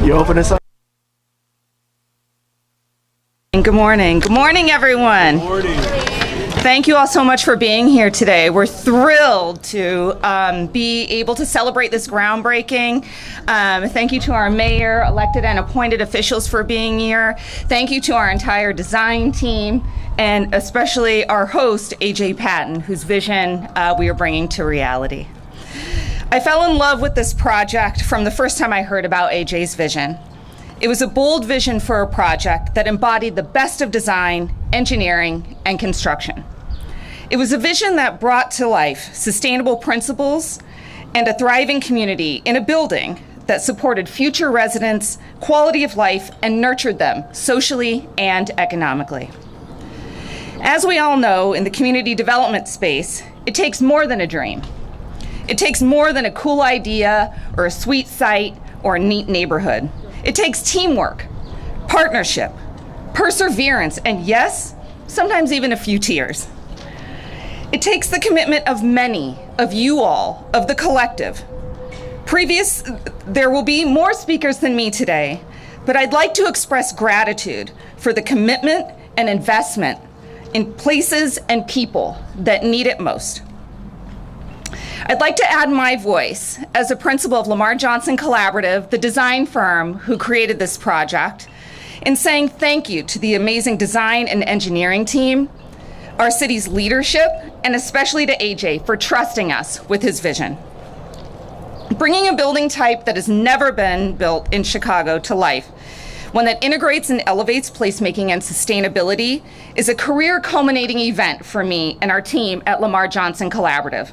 You open us up. Good morning. Good morning, everyone. Good morning. Thank you all so much for being here today. We're thrilled to be able to celebrate this groundbreaking. Thank you to our mayor, elected and appointed officials for being here. Thank you to our entire design team, and especially our host, AJ Patton, whose vision we are bringing to reality. I fell in love with this project from the first time I heard about AJ's vision. It was a bold vision for a project that embodied the best of design, engineering, and construction. It was a vision that brought to life sustainable principles and a thriving community in a building that supported future residents' quality of life and nurtured them socially and economically. As we all know, in the community development space, it takes more than a dream. It takes more than a cool idea or a sweet site or a neat neighborhood. It takes teamwork, partnership, perseverance, and yes, sometimes even a few tears. It takes the commitment of many, of you all, of the collective. There will be more speakers than me today, but I'd like to express gratitude for the commitment and investment in places and people that need it most. I'd like to add my voice as a principal of Lamar Johnson Collaborative, the design firm who created this project, in saying thank you to the amazing design and engineering team, our city's leadership, and especially to AJ for trusting us with his vision. Bringing a building type that has never been built in Chicago to life, one that integrates and elevates placemaking and sustainability, is a career culminating event for me and our team at Lamar Johnson Collaborative.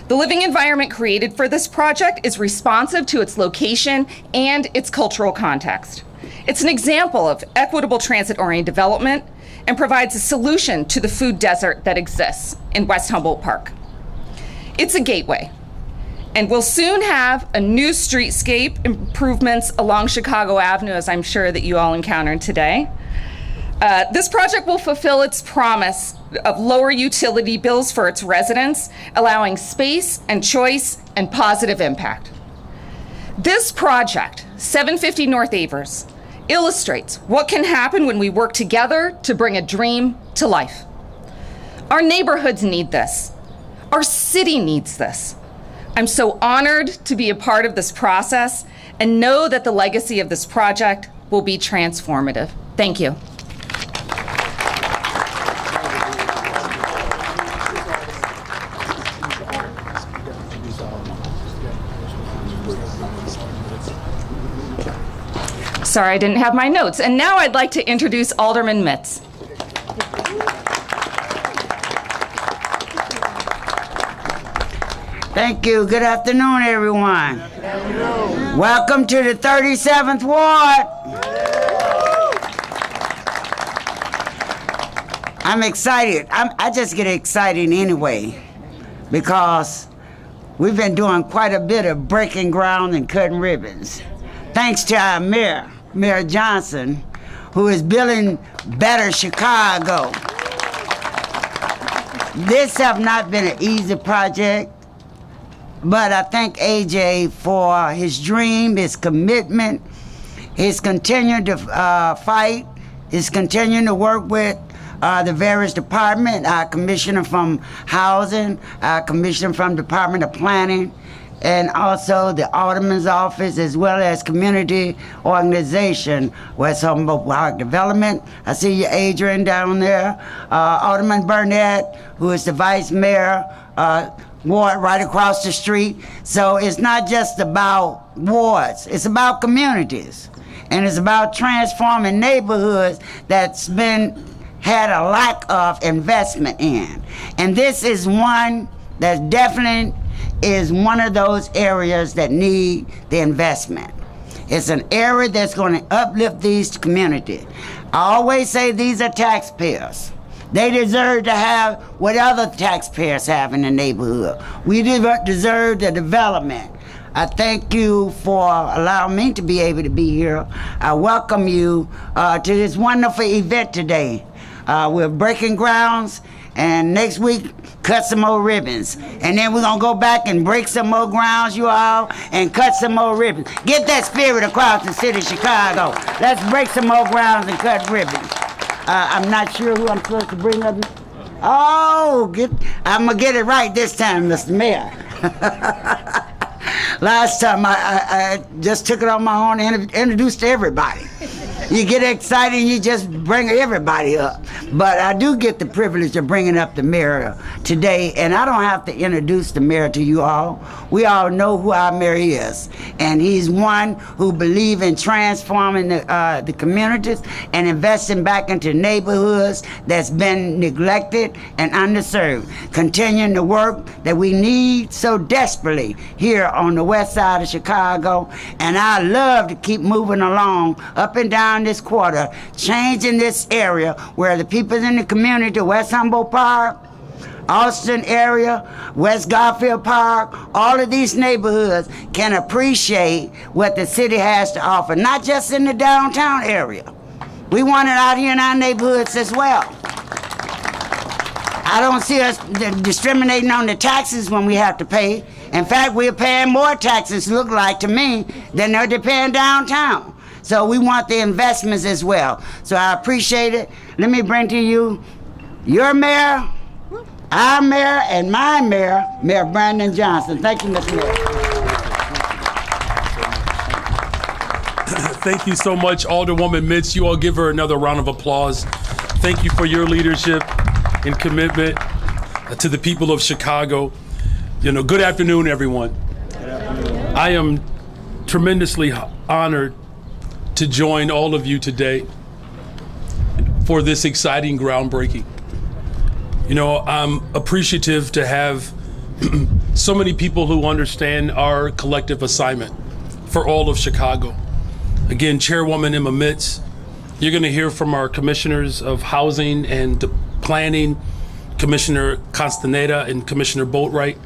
The living environment created for this project is responsive to its location and its cultural context. It's an example of equitable transit-oriented development and provides a solution to the food desert that exists in West Humboldt Park. It's a gateway, and we'll soon have a new streetscape improvements along Chicago Avenue, as I'm sure that you all encountered today. This project will fulfill its promise of lower utility bills for its residents, allowing space and choice and positive impact. This project, 750 North Avers, illustrates what can happen when we work together to bring a dream to life. Our neighborhoods need this. Our city needs this. I'm so honored to be a part of this process and know that the legacy of this project will be transformative. Thank you. Sorry, I didn't have my notes. And now I'd like to introduce Alderman Mitz. Thank you. Good afternoon, everyone. Good afternoon. Welcome to the 37th Ward. I'm excited. I just get excited anyway because we've been doing quite a bit of breaking ground and cutting ribbons. Thanks to our mayor, Mayor Johnson, who is building better Chicago. This have not been an easy project, but I thank AJ for his dream, his commitment, his continuing to fight, his continuing to work with the various departments, our commissioner from housing, our commissioner from Department of Planning, and also the Alderman's office, as well as community organization, West Humboldt Park Development. I see you, Adrian, down there. Alderman Burnett, who is the vice mayor, ward right across the street. So it's not just about wards, it's about communities. And it's about transforming neighborhoods that's had a lack of investment in. And this is one that definitely is one of those areas that need the investment. It's an area that's going to uplift these communities. I always say these are taxpayers. They deserve to have what other taxpayers have in the neighborhood. We deserve the development. I thank you for allowing me to be able to be here. I welcome you to this wonderful event today. We're breaking grounds, And next week, cut some more ribbons. And then we're going to go back and break some more grounds, you all, and cut some more ribbons. Get that spirit across the city of Chicago. Let's break some more grounds and cut ribbons. I'm not sure who I'm supposed to bring up. Oh, I'm going to get it right this time, Mr. Mayor. Last time I just took it on my own and introduced to everybody. You get excited and you just bring everybody up. But I do get the privilege of bringing up the mayor today, and I don't have to introduce the mayor to you all. We all know who our mayor is, and he's one who believes in transforming the communities and investing back into neighborhoods that's been neglected and underserved, continuing the work that we need so desperately here on the west side of Chicago. And I love to keep moving along up and down this quarter, changing this area where the people in the community, West Humboldt Park, Austin area, West Garfield Park, all of these neighborhoods can appreciate what the city has to offer, not just in the downtown area. We want it out here in our neighborhoods as well. I don't see us discriminating on the taxes when we have to pay. In fact, we're paying more taxes, look like to me, than they're paying downtown. So we want the investments as well. So I appreciate it. Let me bring to you your mayor, our mayor, and my mayor, Mayor Brandon Johnson. Thank you, Mr. Mayor. Thank you so much, Alderwoman Mitz. You all give her another round of applause. Thank you for your leadership and commitment to the people of Chicago. Good afternoon, everyone. I am tremendously honored to join all of you today for this exciting groundbreaking. I'm appreciative to have so many people who understand our collective assignment for all of Chicago. Again, Chairwoman Emma Mitz, you're going to hear from our commissioners of housing and planning, Commissioner Constaneda and Commissioner Boatwright.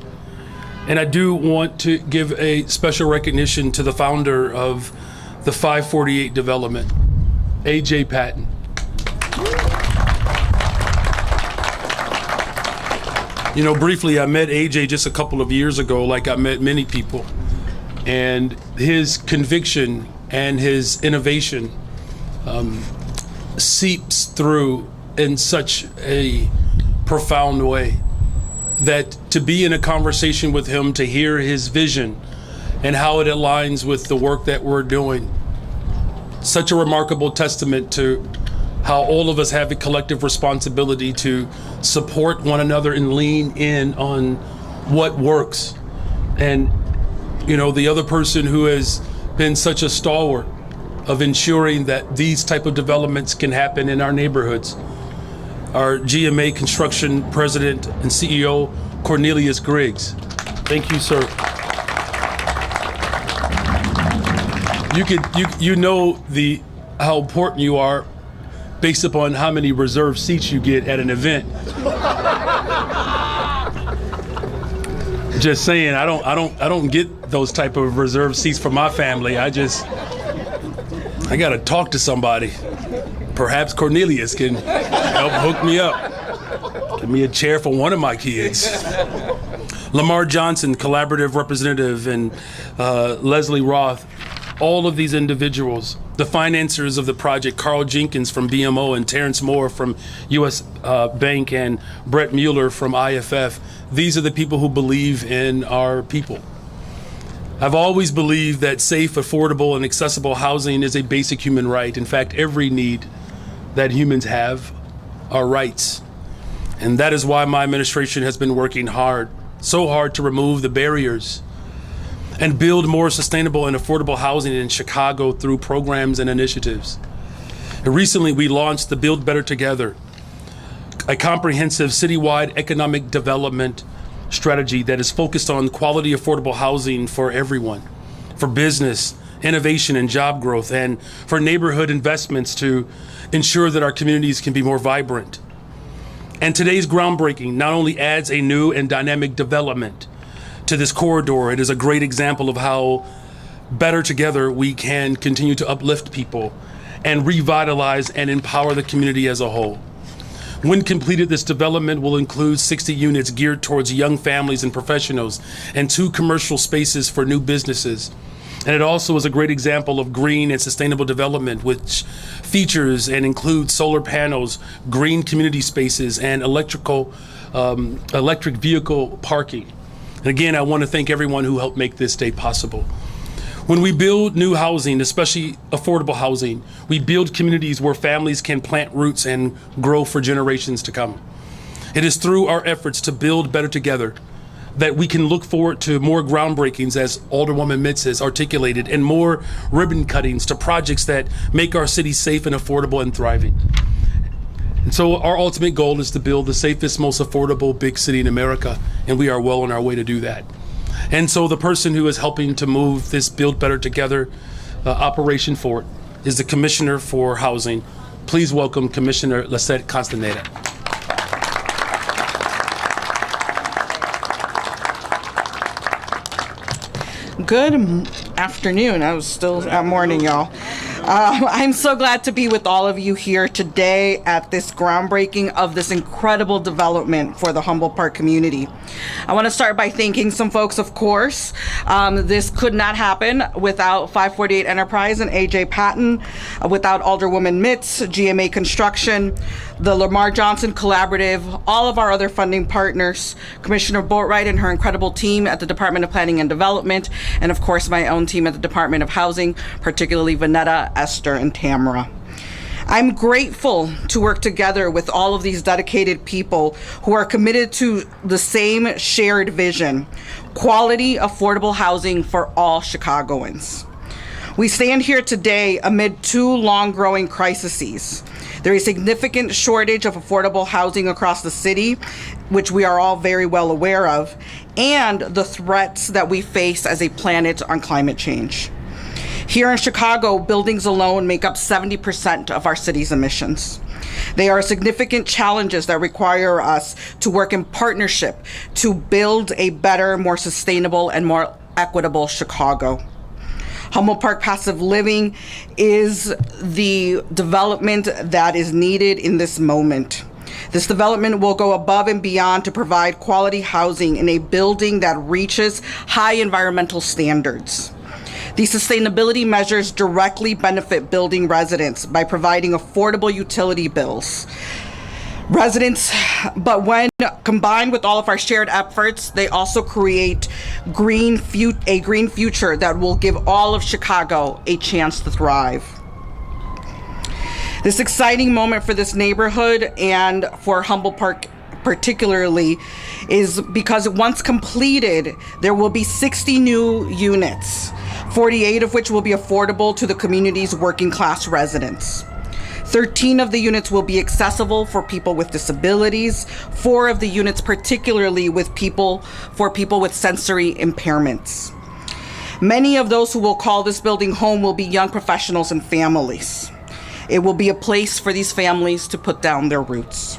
And I do want to give a special recognition to the founder of the 548 development, A.J. Patton. Briefly, I met A.J. just a couple of years ago, like I met many people. And his conviction and his innovation seeps through in such a profound way that to be in a conversation with him, to hear his vision and how it aligns with the work that we're doing, such a remarkable testament to how all of us have a collective responsibility to support one another and lean in on what works. And the other person who has been such a stalwart of ensuring that these type of developments can happen in our neighborhoods, our GMA Construction President and CEO, Cornelius Griggs. Thank you, sir. You know how important you are based upon how many reserved seats you get at an event. Just saying, I don't get those type of reserved seats for my family. I gotta talk to somebody. Perhaps Cornelius can help hook me up. Give me a chair for one of my kids. Lamar Johnson, collaborative representative, and Leslie Roth, all of these individuals, the financiers of the project, Carl Jenkins from BMO and Terrence Moore from U.S. Bank and Brett Mueller from IFF, these are the people who believe in our people. I've always believed that safe, affordable, and accessible housing is a basic human right. In fact, every need that humans have are rights. And that is why my administration has been working hard, so hard to remove the barriers and build more sustainable and affordable housing in Chicago through programs and initiatives. And recently, we launched the Build Better Together, a comprehensive citywide economic development strategy that is focused on quality, affordable housing for everyone, for business, innovation, and job growth, and for neighborhood investments to ensure that our communities can be more vibrant. And today's groundbreaking not only adds a new and dynamic development to this corridor, it is a great example of how better together we can continue to uplift people and revitalize and empower the community as a whole. When completed, this development will include 60 units geared towards young families and professionals and 2 commercial spaces for new businesses. And it also is a great example of green and sustainable development, which features and includes solar panels, green community spaces, and electric vehicle parking. And again, I want to thank everyone who helped make this day possible. When we build new housing, especially affordable housing, we build communities where families can plant roots and grow for generations to come. It is through our efforts to build better together that we can look forward to more groundbreakings, as Alderwoman Mitz has articulated, and more ribbon cuttings to projects that make our city safe and affordable and thriving. And so our ultimate goal is to build the safest, most affordable big city in America, and we are well on our way to do that. And so the person who is helping to move this Build Better Together operation forward is the Commissioner for Housing. Please welcome Commissioner Lisette Castaneda. Good afternoon. I was still at morning, y'all. I'm so glad to be with all of you here today at this groundbreaking of this incredible development for the Humboldt Park community. I want to start by thanking some folks, of course. This could not happen without 548 Enterprise and AJ Patton, without Alderwoman Mitz, GMA Construction, the Lamar Johnson Collaborative, all of our other funding partners, Commissioner Boatwright and her incredible team at the Department of Planning and Development, and of course my own team at the Department of Housing, particularly Vanetta, Esther, and Tamara. I'm grateful to work together with all of these dedicated people who are committed to the same shared vision: quality, affordable housing for all Chicagoans. We stand here today amid 2 long-growing crises. There is a significant shortage of affordable housing across the city, which we are all very well aware of, and the threats that we face as a planet on climate change. Here in Chicago, buildings alone make up 70% of our city's emissions. They are significant challenges that require us to work in partnership to build a better, more sustainable, and more equitable Chicago. Humboldt Park Passive Living is the development that is needed in this moment. This development will go above and beyond to provide quality housing in a building that reaches high environmental standards. These sustainability measures directly benefit building residents by providing affordable utility bills. But when combined with all of our shared efforts, they also create a green future that will give all of Chicago a chance to thrive. This exciting moment for this neighborhood and for Humboldt Park particularly is because once completed, there will be 60 new units, 48 of which will be affordable to the community's working class residents. 13 of the units will be accessible for people with disabilities, 4 of the units particularly for people with sensory impairments. Many of those who will call this building home will be young professionals and families. It will be a place for these families to put down their roots.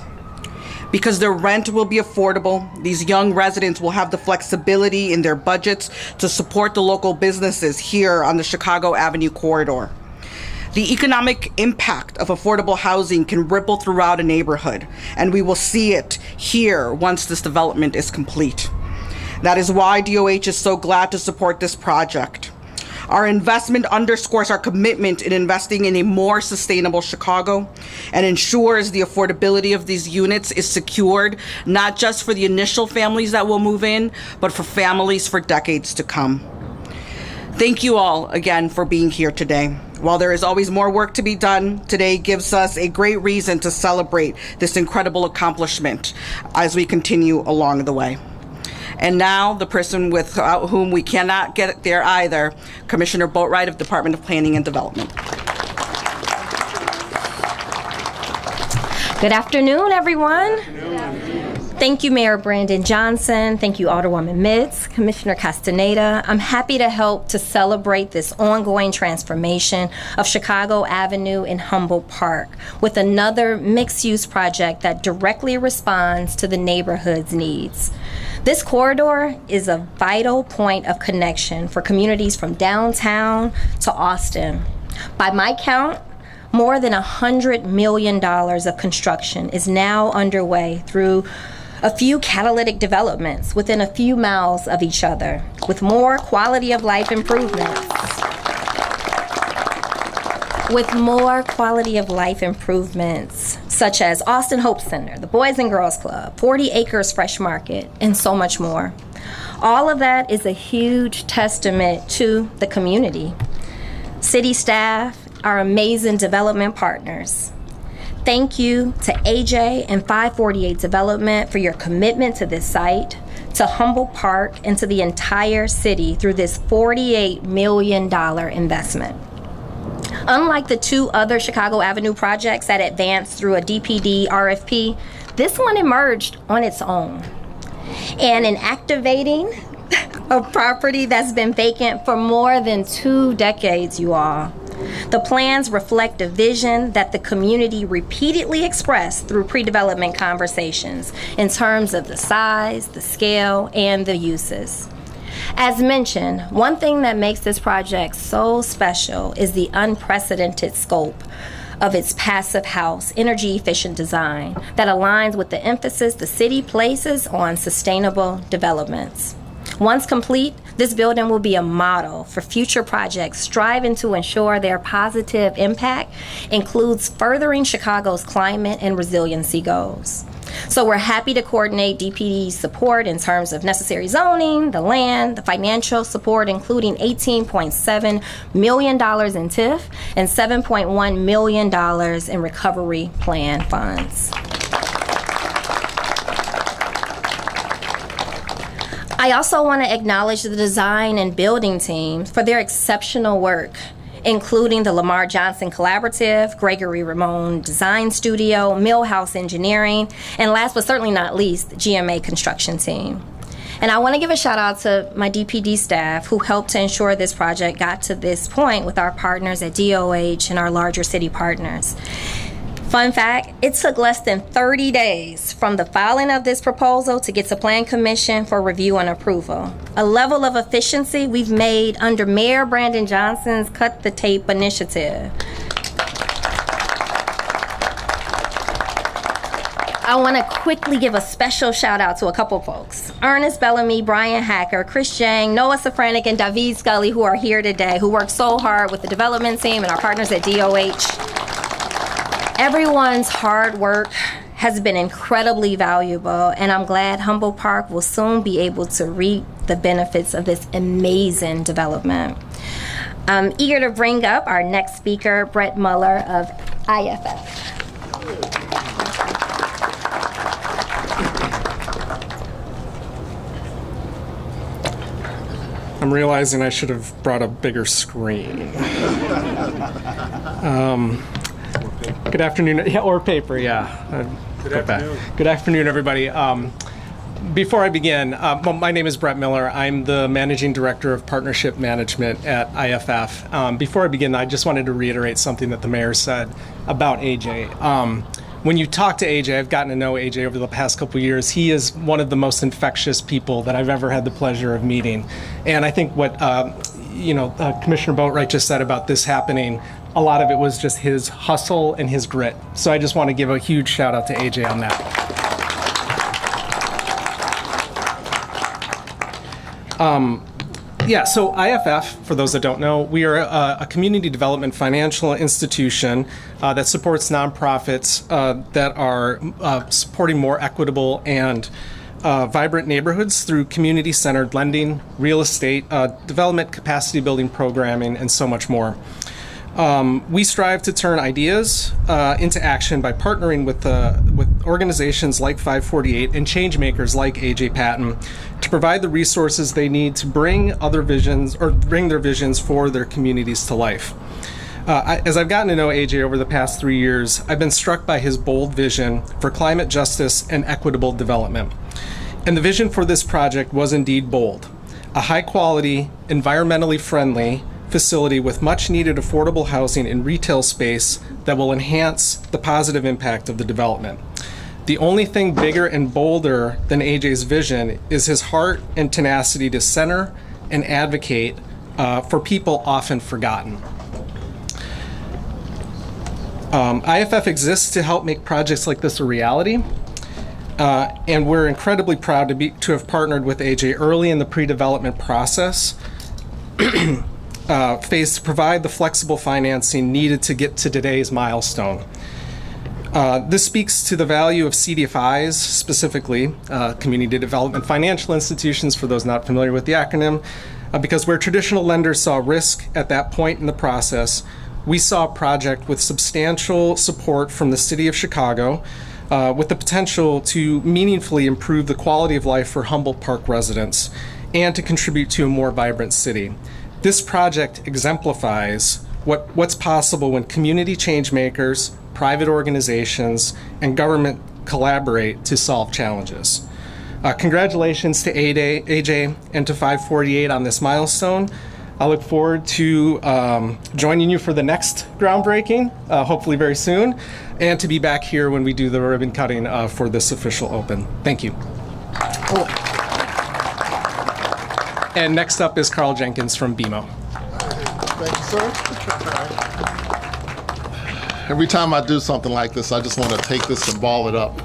Because their rent will be affordable, these young residents will have the flexibility in their budgets to support the local businesses here on the Chicago Avenue corridor. The economic impact of affordable housing can ripple throughout a neighborhood, and we will see it here once this development is complete. That is why DOH is so glad to support this project. Our investment underscores our commitment in investing in a more sustainable Chicago and ensures the affordability of these units is secured, not just for the initial families that will move in, but for families for decades to come. Thank you all again for being here today. While there is always more work to be done, today gives us a great reason to celebrate this incredible accomplishment as we continue along the way. And now, the person without whom we cannot get there either, Commissioner Boatwright of Department of Planning and Development. Good afternoon, everyone. Thank you, Mayor Brandon Johnson. Thank you, Alderwoman Mitz, Commissioner Castaneda. I'm happy to help to celebrate this ongoing transformation of Chicago Avenue in Humboldt Park with another mixed-use project that directly responds to the neighborhood's needs. This corridor is a vital point of connection for communities from downtown to Austin. By my count, More than $100 million of construction is now underway through a few catalytic developments within a few miles of each other, with more quality of life improvements. Such as Austin Hope Center, the Boys and Girls Club, 40 Acres Fresh Market, and so much more. All of that is a huge testament to the community. City staff, our amazing development partners. Thank you to AJ and 548 Development for your commitment to this site, to Humboldt Park, and to the entire city through this $48 million investment. Unlike the two other Chicago Avenue projects that advanced through a DPD RFP, this one emerged on its own. And in activating a property that's been vacant for more than 2 decades, you all, the plans reflect a vision that the community repeatedly expressed through pre-development conversations in terms of the size, the scale, and the uses. As mentioned, one thing that makes this project so special is the unprecedented scope of its passive house, energy-efficient design that aligns with the emphasis the city places on sustainable developments. Once complete, this building will be a model for future projects striving to ensure their positive impact includes furthering Chicago's climate and resiliency goals. So we're happy to coordinate DPD's support in terms of necessary zoning, the land, the financial support, including $18.7 million in TIF and $7.1 million in recovery plan funds. I also want to acknowledge the design and building teams for their exceptional work, including the Lamar Johnson Collaborative, Gregory Ramon Design Studio, Millhouse Engineering, and last but certainly not least, the GMA Construction Team. And I want to give a shout out to my DPD staff who helped to ensure this project got to this point with our partners at DOH and our larger city partners. Fun fact, it took less than 30 days from the filing of this proposal to get to Plan Commission for review and approval. A level of efficiency we've made under Mayor Brandon Johnson's Cut the Tape initiative. I want to quickly give a special shout out to a couple folks. Ernest Bellamy, Brian Hacker, Chris Jang, Noah Safranik, and David Scully, who are here today, who worked so hard with the development team and our partners at DOH. Everyone's hard work has been incredibly valuable, and I'm glad Humboldt Park will soon be able to reap the benefits of this amazing development. I'm eager to bring up our next speaker, Brett Muller of IFF. I'm realizing I should have brought a bigger screen. Good afternoon, yeah, or paper, yeah. Good afternoon. Good afternoon, everybody. Before I begin, my name is Brett Miller. I'm the Managing Director of Partnership Management at IFF. Before I begin, I just wanted to reiterate something that the mayor said about AJ. When you talk to AJ, I've gotten to know AJ over the past couple years. He is one of the most infectious people that I've ever had the pleasure of meeting. And I think what Commissioner Boatwright just said about this happening, a lot of it was just his hustle and his grit. So I just want to give a huge shout out to AJ on that. So IFF, for those that don't know, we are a community development financial institution that supports nonprofits that are supporting more equitable and vibrant neighborhoods through community-centered lending, real estate, development capacity building programming, and so much more. We strive to turn ideas into action by partnering with organizations like 548 and change makers like AJ Patton to provide the resources they need to bring their visions for their communities to life. As I've gotten to know AJ over the past 3 years, I've been struck by his bold vision for climate justice and equitable development. And the vision for this project was indeed bold: a high-quality, environmentally friendly facility with much-needed affordable housing and retail space that will enhance the positive impact of the development. The only thing bigger and bolder than AJ's vision is his heart and tenacity to center and advocate for people often forgotten. IFF exists to help make projects like this a reality. And we're incredibly proud to have partnered with AJ early in the pre-development process phase to provide the flexible financing needed to get to today's milestone. This speaks to the value of CDFIs, specifically Community Development Financial Institutions, for those not familiar with the acronym, because where traditional lenders saw risk at that point in the process, we saw a project with substantial support from the City of Chicago, with the potential to meaningfully improve the quality of life for Humboldt Park residents and to contribute to a more vibrant city. This project exemplifies what's possible when community change makers, private organizations, and government collaborate to solve challenges. Congratulations to AJ and to 548 on this milestone. I look forward to joining you for the next groundbreaking, hopefully very soon, and to be back here when we do the ribbon cutting for this official open. Thank you. And next up is Carl Jenkins from BMO. Thank you, sir. Every time I do something like this, I just want to take this and ball it up.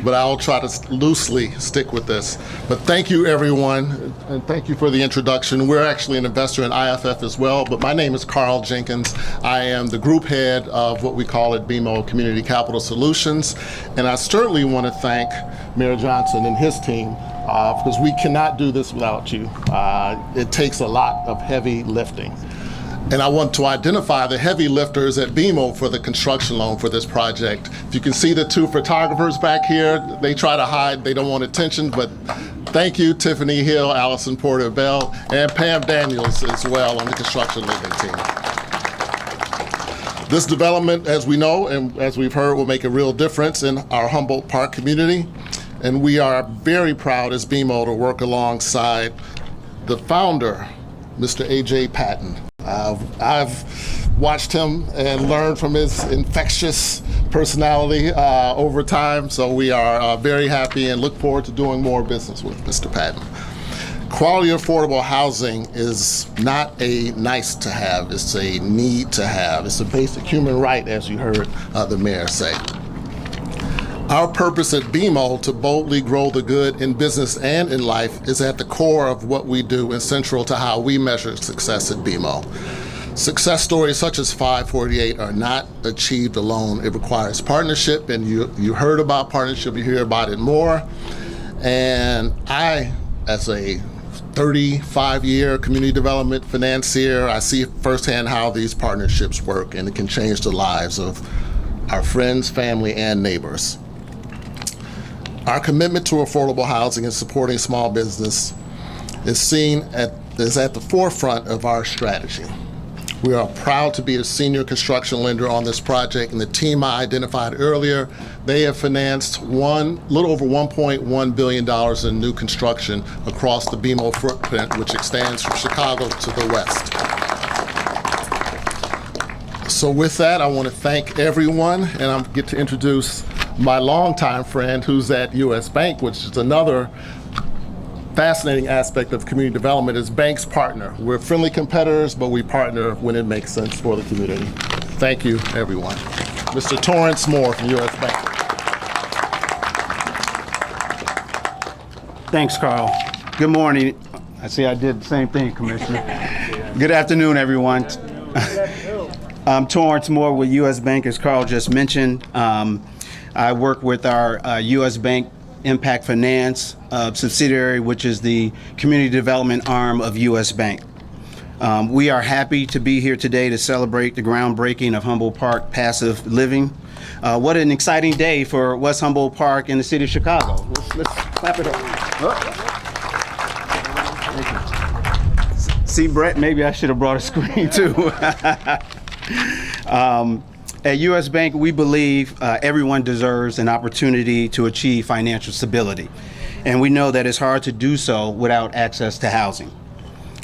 But I'll try to loosely stick with this. But thank you, everyone, and thank you for the introduction. We're actually an investor in IFF as well, but my name is Carl Jenkins. I am the group head of what we call at BMO Community Capital Solutions, and I certainly want to thank Mayor Johnson and his team because we cannot do this without you. It takes a lot of heavy lifting. And I want to identify the heavy lifters at BMO for the construction loan for this project. If you can see the two photographers back here, they try to hide, they don't want attention, but thank you, Tiffany Hill, Allison Porter-Bell, and Pam Daniels as well on the construction lending team. This development, as we know and as we've heard, will make a real difference in our Humboldt Park community. And we are very proud as BMO to work alongside the founder, Mr. A.J. Patton. I've watched him and learned from his infectious personality over time, so we are very happy and look forward to doing more business with Mr. Patton. Quality affordable housing is not a nice to have, it's a need to have. It's a basic human right, as you heard the mayor say. Our purpose at BMO to boldly grow the good in business and in life is at the core of what we do and central to how we measure success at BMO. Success stories such as 548 are not achieved alone. It requires partnership, and you heard about partnership, you hear about it more. And I, as a 35-year community development financier, I see firsthand how these partnerships work, and it can change the lives of our friends, family, and neighbors. Our commitment to affordable housing and supporting small business is at the forefront of our strategy. We are proud to be a senior construction lender on this project, and the team I identified earlier, they have financed little over $1.1 billion in new construction across the BMO footprint, which extends from Chicago to the west. So with that, I want to thank everyone, and I get to introduce my longtime friend who's at U.S. Bank, which is another fascinating aspect of community development, is Bank's partner. We're friendly competitors, but we partner when it makes sense for the community. Thank you, everyone. Mr. Torrance Moore from U.S. Bank. Thanks, Carl. Good morning. I see I did the same thing, Commissioner. Good afternoon, everyone. I'm Torrance Moore with U.S. Bank, as Carl just mentioned. I work with our U.S. Bank Impact Finance subsidiary, which is the community development arm of U.S. Bank. We are happy to be here today to celebrate the groundbreaking of Humboldt Park Passive Living. What an exciting day for West Humboldt Park in the city of Chicago. Let's clap it up. See, Brett, maybe I should have brought a screen too. At U.S. Bank, we believe everyone deserves an opportunity to achieve financial stability. And we know that it's hard to do so without access to housing.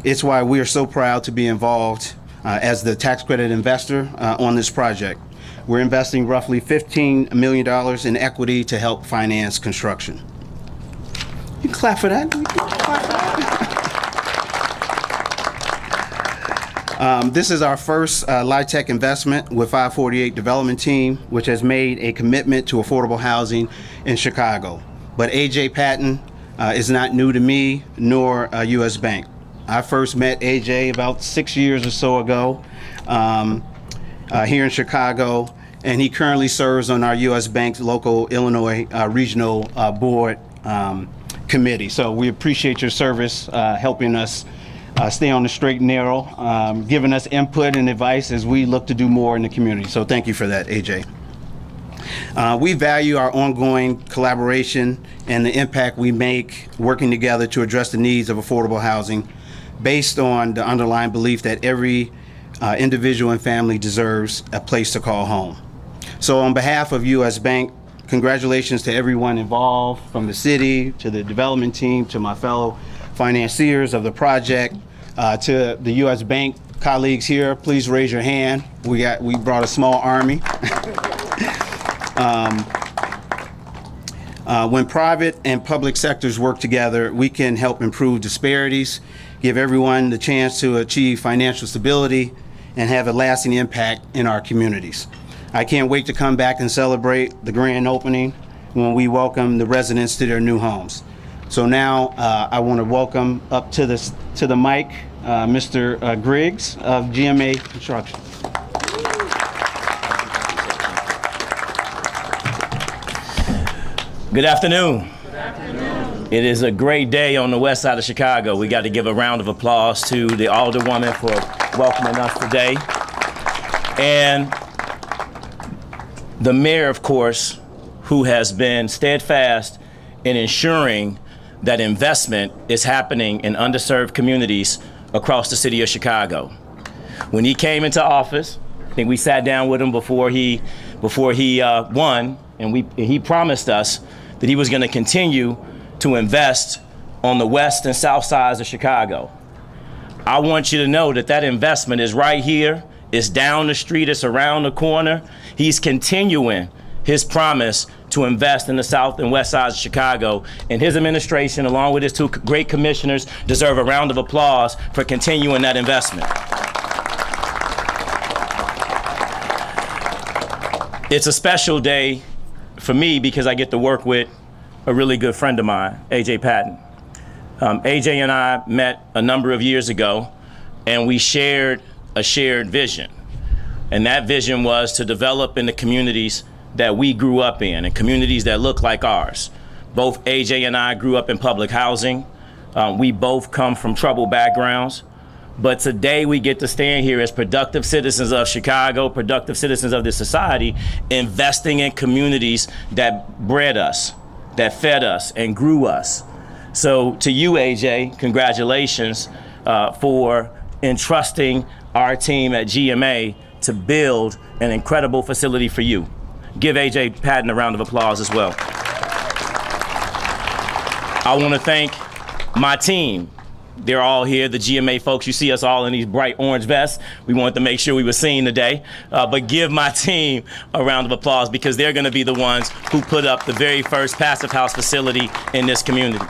It's why we are so proud to be involved as the tax credit investor on this project. We're investing roughly $15 million in equity to help finance construction. You can clap for that. This is our first LIHTC investment with 548 Development Team, which has made a commitment to affordable housing in Chicago. But AJ Patton is not new to me nor U.S. Bank. I first met AJ about 6 years or so ago here in Chicago, and he currently serves on our U.S. Bank's local Illinois regional board committee. So we appreciate your service, helping us stay on the straight and narrow, giving us input and advice as we look to do more in the community. So thank you for that, AJ. We value our ongoing collaboration and the impact we make working together to address the needs of affordable housing based on the underlying belief that every individual and family deserves a place to call home. So on behalf of U.S. Bank, congratulations to everyone involved, from the city to the development team to my fellow financiers of the project, to the U.S. Bank colleagues here. Please raise your hand. We brought a small army. When private and public sectors work together, we can help improve disparities, give everyone the chance to achieve financial stability, and have a lasting impact in our communities. I can't wait to come back and celebrate the grand opening when we welcome the residents to their new homes. So now I want to welcome up to the mic Mr. Griggs of GMA Construction. Good afternoon. Good afternoon. It is a great day on the west side of Chicago. We got to give a round of applause to the Alderwoman for welcoming us today. And the mayor, of course, who has been steadfast in ensuring that investment is happening in underserved communities across the city of Chicago. When he came into office, I think we sat down with him before he won, and he promised us that he was going to continue to invest on the west and south sides of Chicago. I want you to know that that investment is right here, it's down the street, it's around the corner. He's continuing his promise to invest in the south and west sides of Chicago, and his administration, along with his two great commissioners, deserve a round of applause for continuing that investment. It's a special day for me because I get to work with a really good friend of mine, AJ Patton. AJ and I met a number of years ago, and we shared a shared vision. And that vision was to develop in the communities that we grew up in, and communities that look like ours. Both AJ and I grew up in public housing. We both come from troubled backgrounds. But today we get to stand here as productive citizens of Chicago, productive citizens of this society, investing in communities that bred us, that fed us and grew us. So to you, AJ, congratulations for entrusting our team at GMA to build an incredible facility for you. Give AJ Patton a round of applause as well. I want to thank my team. They're all here, the GMA folks. You see us all in these bright orange vests. We wanted to make sure we were seen today. But give my team a round of applause because they're going to be the ones who put up the very first passive house facility in this community.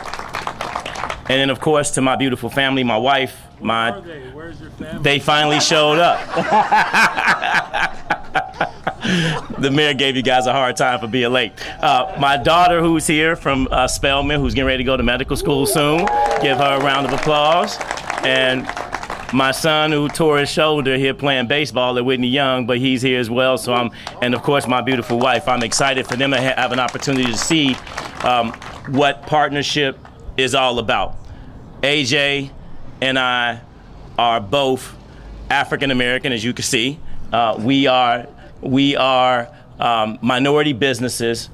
And then, of course, to my beautiful family, my wife, Where's your family? They finally showed up. The mayor gave you guys a hard time for being late. My daughter, who's here from Spelman, who's getting ready to go to medical school soon, give her a round of applause. And my son, who tore his shoulder here playing baseball at Whitney Young, but he's here as well. So and of course, my beautiful wife. I'm excited for them to have an opportunity to see what partnership is all about. AJ and I are both African American, as you can see. We are minority businesses,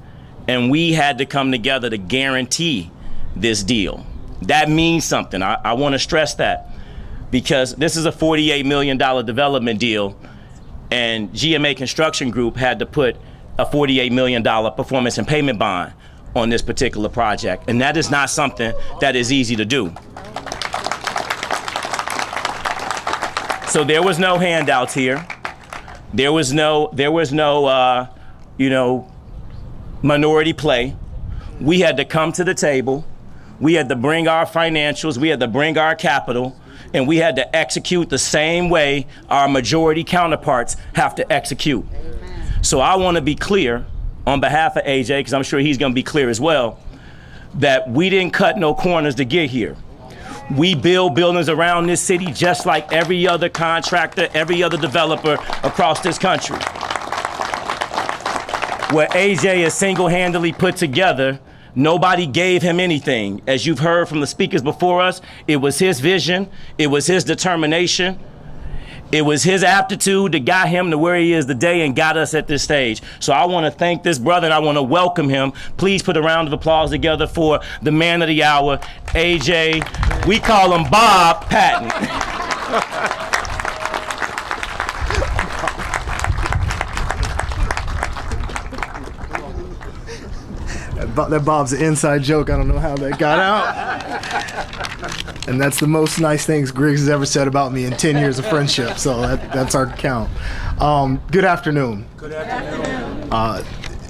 and we had to come together to guarantee this deal. That means something. I want to stress that, because this is a $48 million development deal, and GMA Construction Group had to put a $48 million performance and payment bond on this particular project, and that is not something that is easy to do. So there was no handouts here. There was no minority play. We had to come to the table. We had to bring our financials. We had to bring our capital. and we had to execute the same way our majority counterparts have to execute. So I want to be clear on behalf of AJ, because I'm sure he's going to be clear as well, that we didn't cut no corners to get here. We build buildings around this city just like every other contractor, every other developer across this country. What AJ has single-handedly put together, nobody gave him anything. As you've heard from the speakers before us, it was his vision, it was his determination, it was his aptitude that got him to where he is today and got us at this stage. So I want to thank this brother and I want to welcome him. Please put a round of applause together for the man of the hour, AJ. We call him Bob Patton. That Bob's an inside joke. I don't know how that got out. And that's the most nice things Griggs has ever said about me in 10 years of friendship. So that's our count. Good afternoon. Good afternoon.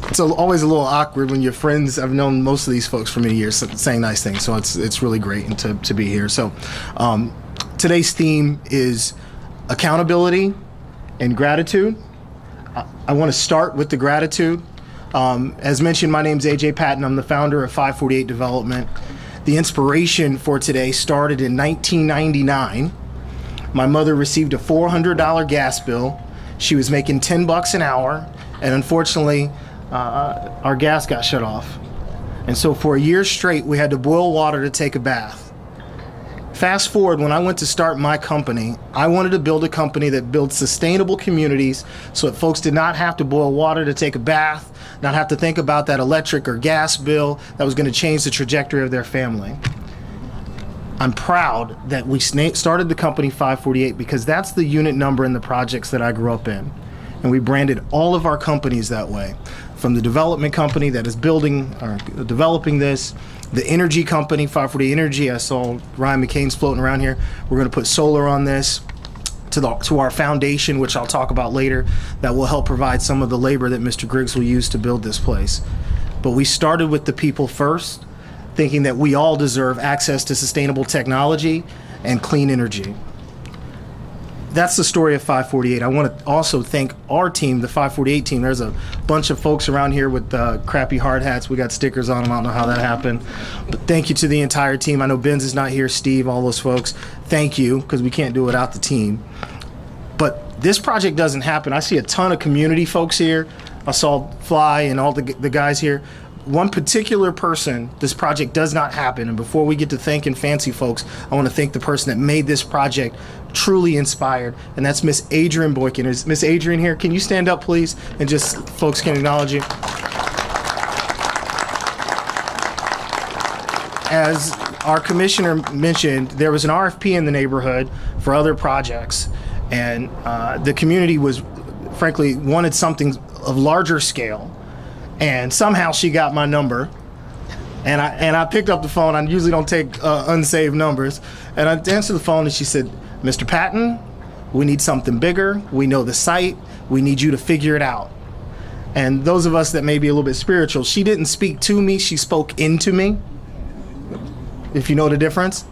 It's always a little awkward when your friends, I've known most of these folks for many years, saying nice things. So it's really great and to be here. So today's theme is accountability and gratitude. I want to start with the gratitude. As mentioned, my name is AJ Patton. I'm the founder of 548 Development. The inspiration for today started in 1999. My mother received a $400 gas bill. She was making $10 an hour, and unfortunately, our gas got shut off. And so for a year straight, we had to boil water to take a bath. Fast forward, when I went to start my company, I wanted to build a company that built sustainable communities so that folks did not have to boil water to take a bath, not have to think about that electric or gas bill that was going to change the trajectory of their family. I'm proud that we started the company 548 because that's the unit number in the projects that I grew up in. And we branded all of our companies that way. From the development company that is building or developing this, the energy company, 548 Energy, I saw Ryan McCain's floating around here. We're going to put solar on this, to our foundation, which I'll talk about later, that will help provide some of the labor that Mr. Griggs will use to build this place. But we started with the people first, thinking that we all deserve access to sustainable technology and clean energy. That's the story of 548. I want to also thank our team, the 548 team. There's a bunch of folks around here with crappy hard hats. We got stickers on them. I don't know how that happened. But thank you to the entire team. I know Benz is not here, Steve, all those folks. Thank you, because we can't do it without the team. But this project doesn't happen. I see a ton of community folks here. I saw Fly and all the guys here. One particular person, this project does not happen. And before we get to thanking fancy folks, I want to thank the person that made this project truly inspired, and that's Miss Adrienne Boykin. Is Miss Adrienne here? Can you stand up, please, and just folks can acknowledge you? As our commissioner mentioned, there was an RFP in the neighborhood for other projects, and the community was, frankly, wanted something of larger scale. And somehow she got my number, and I picked up the phone. I usually don't take unsaved numbers, and I answered the phone, and she said, "Mr. Patton, we need something bigger. We know the site. We need you to figure it out." And those of us that may be a little bit spiritual, she didn't speak to me. She spoke into me. If you know the difference,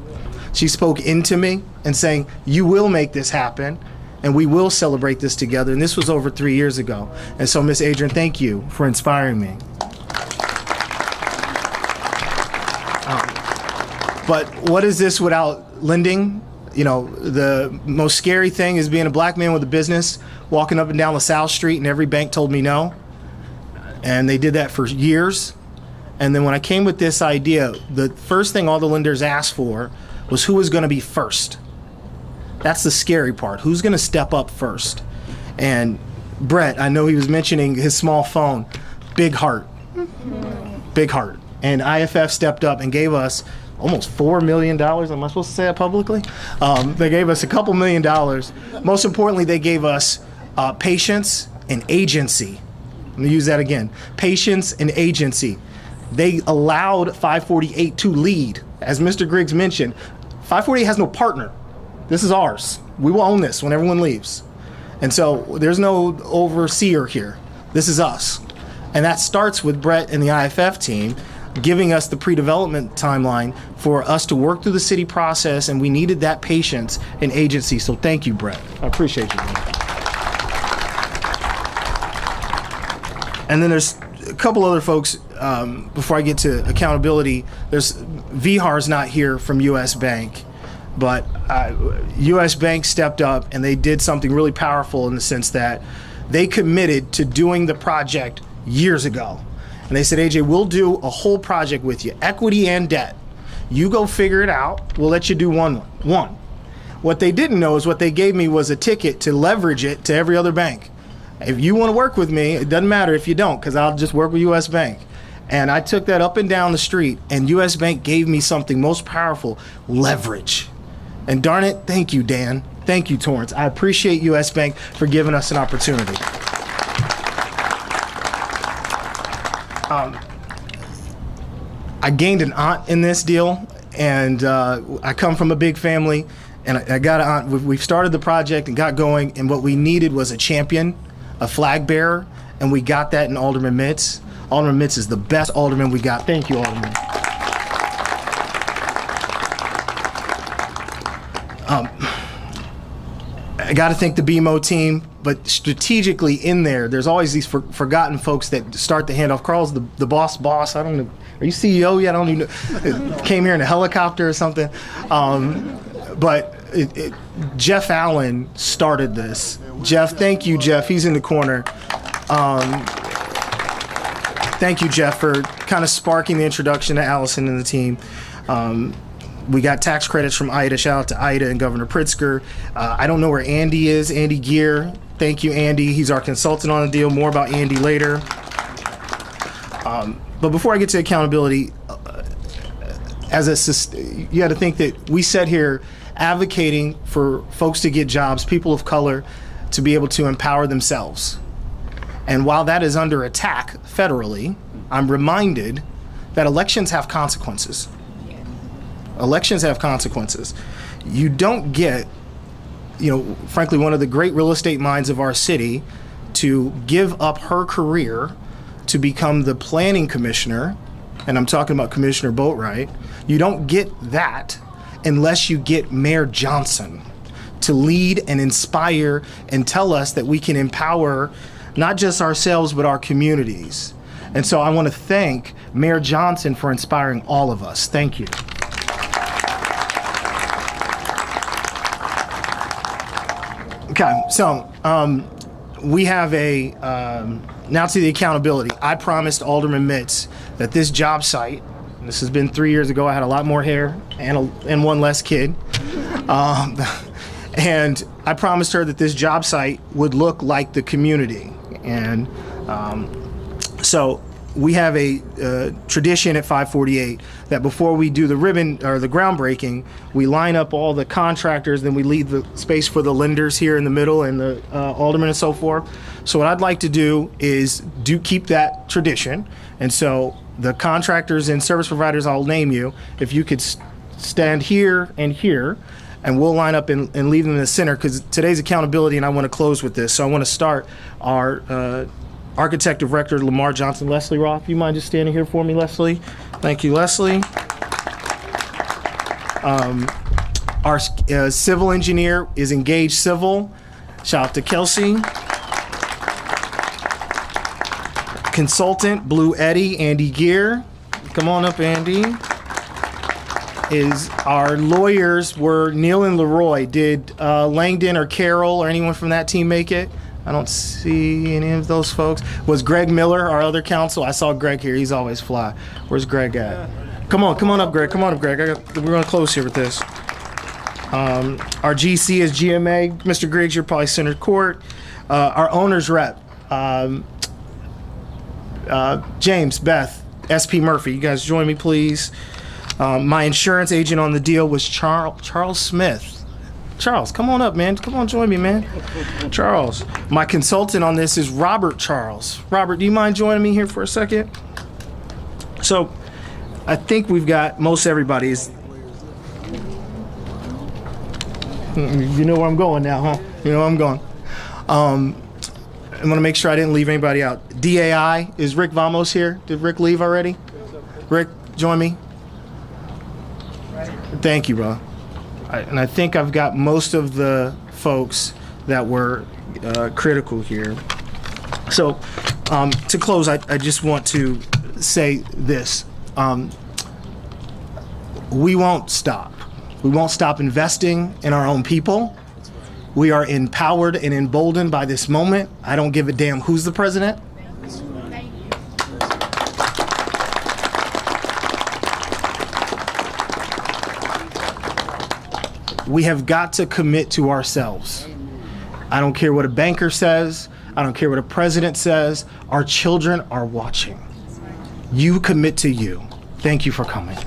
she spoke into me and saying, "You will make this happen, and we will celebrate this together." And this was over 3 years ago. And so, Miss Adrienne, thank you for inspiring me. But what is this without lending? You know, the most scary thing is being a black man with a business, walking up and down LaSalle Street, and every bank told me no. And they did that for years. And then when I came with this idea, the first thing all the lenders asked for was who was going to be first. That's the scary part. Who's going to step up first? And Brett, I know he was mentioning his small phone. Big heart. Big heart. And IFF stepped up and gave us almost $4 million. Am I supposed to say that publicly? They gave us a couple $1 million. Most importantly, they gave us patience and agency. Let me use that again. Patience and agency. They allowed 548 to lead. As Mr. Griggs mentioned, 548 has no partner. This is ours. We will own this when everyone leaves. And so there's no overseer here. This is us. And that starts with Brett and the IFF team. giving us the pre-development timeline for us to work through the city process, and we needed that patience and agency. So thank you, Brett. I appreciate you, Brett. And then there's a couple other folks, before I get to accountability. There's Vihar's not here from U.S. Bank, but U.S. Bank stepped up and they did something really powerful in the sense that they committed to doing the project years ago. And they said, AJ, we'll do a whole project with you, equity and debt. You go figure it out. We'll let you do one. What they didn't know is what they gave me was a ticket to leverage it to every other bank. If you want to work with me, it doesn't matter if you don't, because I'll just work with U.S. Bank. And I took that up and down the street, and U.S. Bank gave me something most powerful, leverage. And darn it, thank you, Dan. Thank you, Torrance. I appreciate U.S. Bank for giving us an opportunity. I gained an aunt in this deal, and I come from a big family, and I got an aunt. We've started the project and got going, and what we needed was a champion, a flag bearer, and we got that in Alderman Mitz. Alderman Mitz is the best alderman we got. Thank you, Alderman. I got to thank the BMO team, but strategically in there's always these forgotten folks that start the handoff. Carl's the boss. I don't know. Are you CEO yet? I don't even know. Came here in a helicopter or something. But Jeff Allen started this. Jeff, thank you, Jeff. He's in the corner. Thank you, Jeff, for kind of sparking the introduction to Allison and the team. We got tax credits from Ida. Shout out to Ida and Governor Pritzker. I don't know where Andy is. Andy Gear. Thank you, Andy. He's our consultant on the deal. More about Andy later. But before I get to accountability, you got to think that we sat here advocating for folks to get jobs, people of color, to be able to empower themselves. And while that is under attack federally, I'm reminded that elections have consequences. Elections have consequences. You don't get, frankly, one of the great real estate minds of our city to give up her career to become the planning commissioner, and I'm talking about Commissioner Boatwright. You don't get that unless you get Mayor Johnson to lead and inspire and tell us that we can empower not just ourselves, but our communities. And so I want to thank Mayor Johnson for inspiring all of us. Thank you. Okay, so we have now to the accountability. I promised Alderman Mitz that this job site, and this has been 3 years ago, I had a lot more hair and one less kid. And I promised her that this job site would look like the community. And so we have a tradition at 548 that before we do the ribbon or the groundbreaking, we line up all the contractors, then we leave the space for the lenders here in the middle and the aldermen and so forth. So what I'd like to do is keep that tradition. And so the contractors and service providers, I'll name you, if you could stand here and here, and we'll line up and leave them in the center, because today's accountability, and I want to close with this. So I want to start our architect of record, Lamar Johnson. Leslie Roth, you mind just standing here for me, Leslie? Thank you, Leslie. Our civil engineer is Engaged Civil. Shout out to Kelsey. Consultant, Blue Eddie, Andy Gear. Come on up, Andy. Our lawyers were Neil and Leroy. Did Langdon or Carol or anyone from that team make it? I don't see any of those folks. Was Greg Miller our other counsel? I saw Greg here. He's always fly. Where's Greg at? Come on up, Greg. Come on up, Greg. We're going to close here with this. Our GC is GMA. Mr. Griggs, you're probably center court. Our owner's rep, James, Beth, SP Murphy. You guys join me, please. My insurance agent on the deal was Charles Smith. Charles, come on up, man. Come on, join me, man. Charles. My consultant on this is Robert Charles. Robert, do you mind joining me here for a second? So, I think we've got most everybody. You know where I'm going now, huh? You know where I'm going. I'm going to make sure I didn't leave anybody out. DAI, is Rick Vamos here? Did Rick leave already? Rick, join me. Thank you, bro. And I think I've got most of the folks that were critical here. So to close, I just want to say this. We won't stop. We won't stop investing in our own people. We are empowered and emboldened by this moment. I don't give a damn who's the president. We have got to commit to ourselves. I don't care what a banker says. I don't care what a president says. Our children are watching. You commit to you. Thank you for coming.